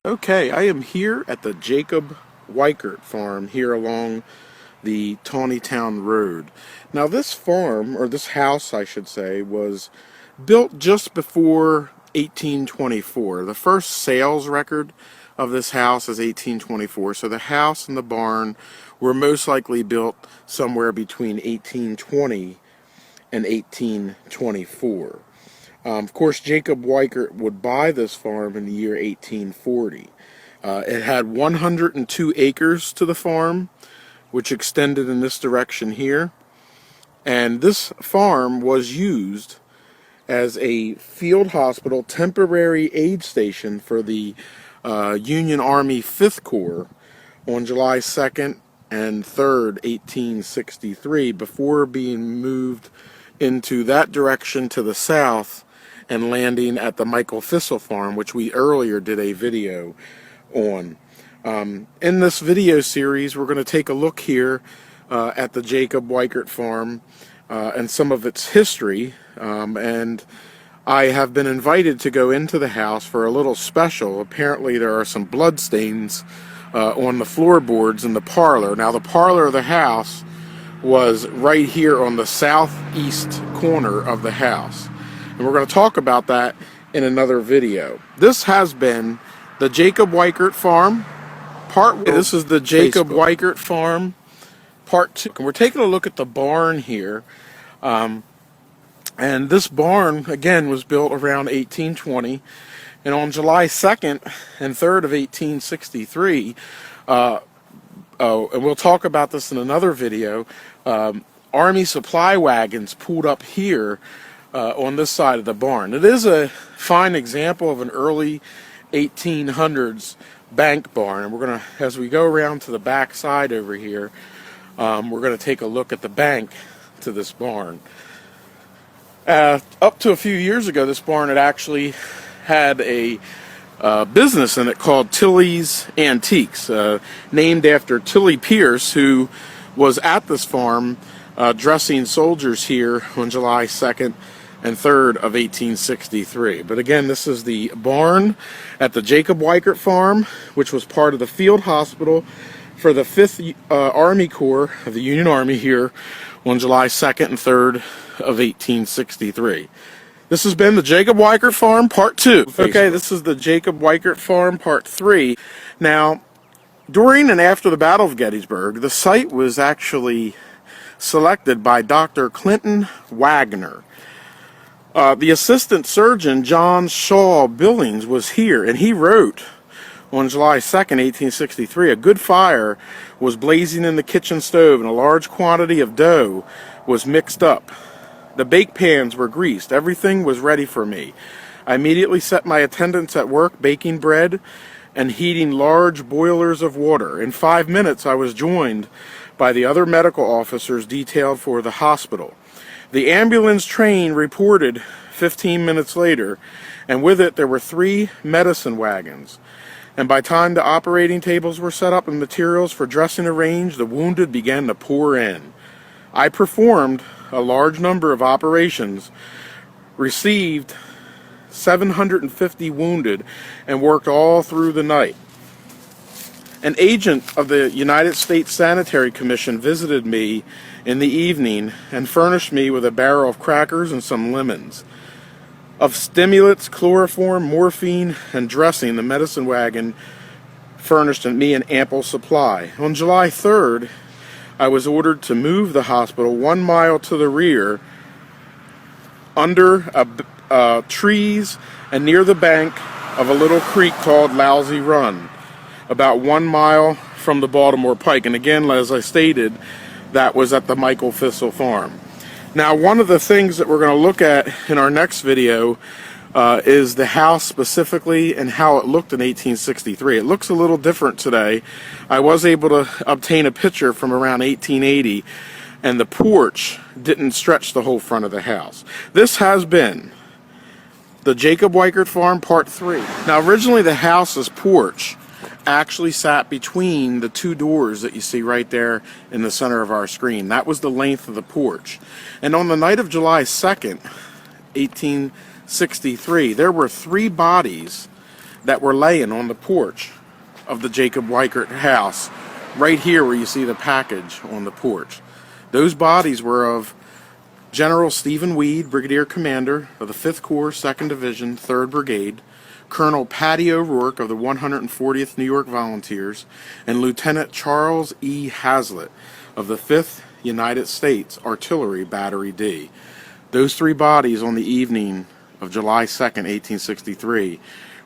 Okay, I am here at the Jacob Weichert Farm here along the Tawnytown Road. Now this farm, or this house I should say, was built just before 1824. The first sales record of this house is 1824, so the house and the barn were most likely built somewhere between 1820 and 1824. Of course, Jacob Weikert would buy this farm in the year 1840. It had 102 acres to the farm, which extended in this direction here. And this farm was used as a field hospital temporary aid station for the Union Army 5th Corps on July 2nd and 3rd, 1863, before being moved into that direction to the south and landing at the Michael Thistle Farm, which we earlier did a video on. In this video series, we're going to take a look here at the Jacob Weichert Farm and some of its history. And I have been invited to go into the house for a little special. Apparently there are some blood stains on the floorboards in the parlor. Now the parlor of the house was right here on the southeast corner of the house. And we're going to talk about that in another video. This has been the Jacob Weichert Farm, Part 1. This is the Jacob Weichert Farm, Part 2. And we're taking a look at the barn here. And this barn, again, was built around 1820. And on July 2nd and 3rd of 1863, and we'll talk about this in another video, Army supply wagons pulled up here on this side of the barn. It is a fine example of an early 1800s bank barn, and we're going to, as we go around to the back side over here, we're going to take a look at the bank to this barn. Up to a few years ago, this barn had actually had a business in it called Tillie's Antiques, named after Tillie Pierce, who was at this farm dressing soldiers here on July 2nd and 3rd of 1863. But again, this is the barn at the Jacob Weichert Farm, which was part of the field hospital for the 5th Army Corps of the Union Army here on July 2nd and 3rd of 1863. This has been the Jacob Weichert Farm Part 2. Okay, this is the Jacob Weichert Farm Part 3. Now, during and after the Battle of Gettysburg, the site was actually selected by Dr. Clinton Wagner. The assistant surgeon, John Shaw Billings, was here, and he wrote on July 2nd, 1863, a good fire was blazing in the kitchen stove, and a large quantity of dough was mixed up. The bake pans were greased. Everything was ready for me. I immediately set my attendants at work baking bread and heating large boilers of water. In 5 minutes, I was joined by the other medical officers detailed for the hospital. The ambulance train reported 15 minutes later, and with it there were 3 medicine wagons. And by the time the operating tables were set up and materials for dressing arranged, the wounded began to pour in. I performed a large number of operations, received 750 wounded, and worked all through the night. An agent of the United States Sanitary Commission visited me in the evening and furnished me with a barrel of crackers and some lemons. Of stimulants, chloroform, morphine, and dressing, the medicine wagon furnished me an ample supply. On July 3rd, I was ordered to move the hospital 1 mile to the rear under trees and near the bank of a little creek called Lousy Run, about 1 mile from the Baltimore Pike. And again, as I stated, that was at the Michael Thistle Farm. Now, one of the things that we're going to look at in our next video is the house specifically and how it looked in 1863. It looks a little different today. I was able to obtain a picture from around 1880, and the porch didn't stretch the whole front of the house. This has been the Jacob Weichert Farm Part 3. Now, originally the house's porch actually sat between the 2 doors that you see right there in the center of our screen. That was the length of the porch. And on the night of July 2nd, 1863, there were 3 bodies that were laying on the porch of the Jacob Weikert house, right here where you see the package on the porch. Those bodies were of General Stephen Weed, Brigadier Commander of the 5th Corps, 2nd Division, 3rd Brigade, Colonel Patty O'Rourke of the 140th New York Volunteers, and Lieutenant Charles E. Hazlitt of the 5th United States Artillery Battery D. Those 3 bodies on the evening of July 2nd, 1863,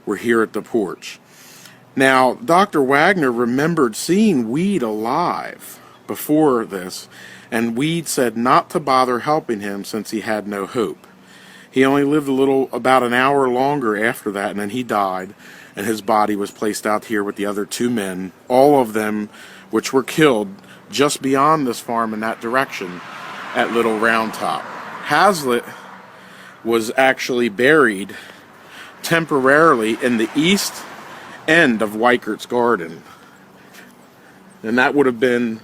were here at the porch. Now, Dr. Wagner remembered seeing Weed alive before this, and Weed said not to bother helping him since he had no hope. He only lived about an hour longer after that, and then he died, and his body was placed out here with the other 2 men, all of them which were killed just beyond this farm in that direction at Little Round Top. Hazlitt was actually buried temporarily in the east end of Weichert's garden, and that would have been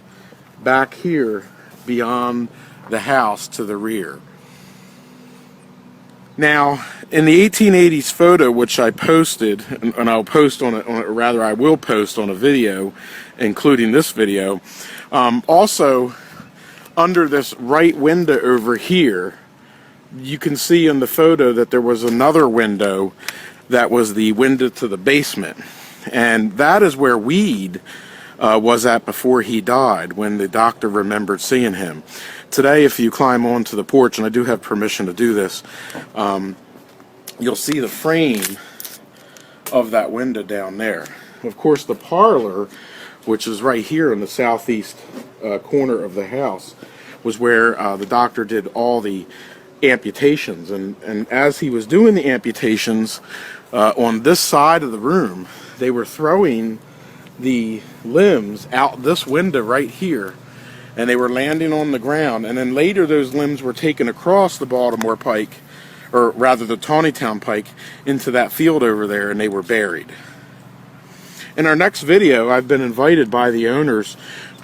back here beyond the house to the rear. Now, in the 1880s photo, which I posted, and I'll post on it, rather I will post on a video, including this video, also under this right window over here, you can see in the photo that there was another window that was the window to the basement, and that is where Weed was at before he died, when the doctor remembered seeing him. Today, if you climb onto the porch, and I do have permission to do this, you'll see the frame of that window down there. Of course, the parlor, which is right here in the southeast corner of the house, was where the doctor did all the amputations. And as he was doing the amputations on this side of the room, they were throwing the limbs out this window right here, and they were landing on the ground, and then later those limbs were taken across the Baltimore Pike, or rather the Taneytown Pike, into that field over there, and they were buried. In our next video, I've been invited by the owners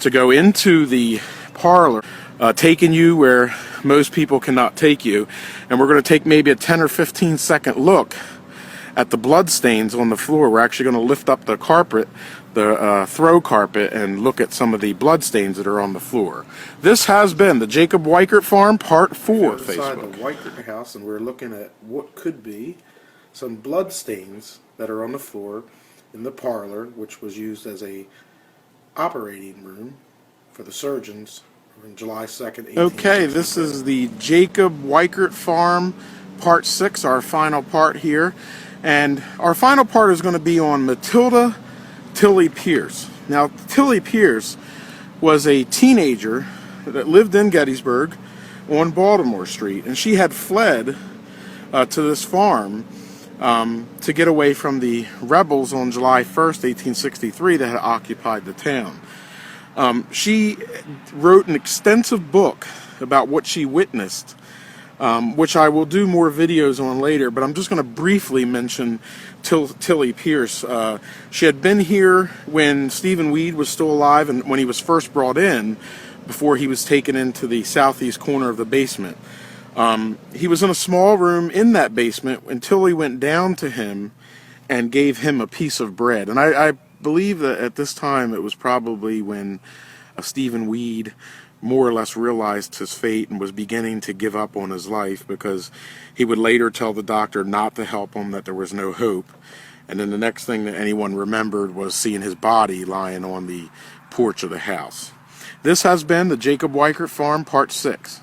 to go into the parlor, taking you where most people cannot take you, and we're going to take maybe a 10 or 15 second look at the blood stains on the floor. We're actually going to lift up the carpet, the throw carpet, and look at some of the blood stains that are on the floor. This has been the Jacob Weichert Farm Part 4. Inside the Weichert house, and we're looking at what could be some blood stains that are on the floor in the parlor, which was used as a operating room for the surgeons on July 2nd. Okay, this is the Jacob Weichert Farm Part 6, our final part here. And our final part is going to be on Matilda Tillie Pierce. Now, Tillie Pierce was a teenager that lived in Gettysburg on Baltimore Street, and she had fled to this farm to get away from the rebels on July 1st, 1863 that had occupied the town. She wrote an extensive book about what she witnessed, which I will do more videos on later, but I'm just going to briefly mention Tillie Pierce. She had been here when Stephen Weed was still alive, and when he was first brought in, before he was taken into the southeast corner of the basement. He was in a small room in that basement when Tillie went down to him and gave him a piece of bread. And I believe that at this time it was probably when Stephen Weed more or less realized his fate and was beginning to give up on his life, because he would later tell the doctor not to help him, that there was no hope. And then the next thing that anyone remembered was seeing his body lying on the porch of the house. This has been the Jacob Weichert Farm Part 6.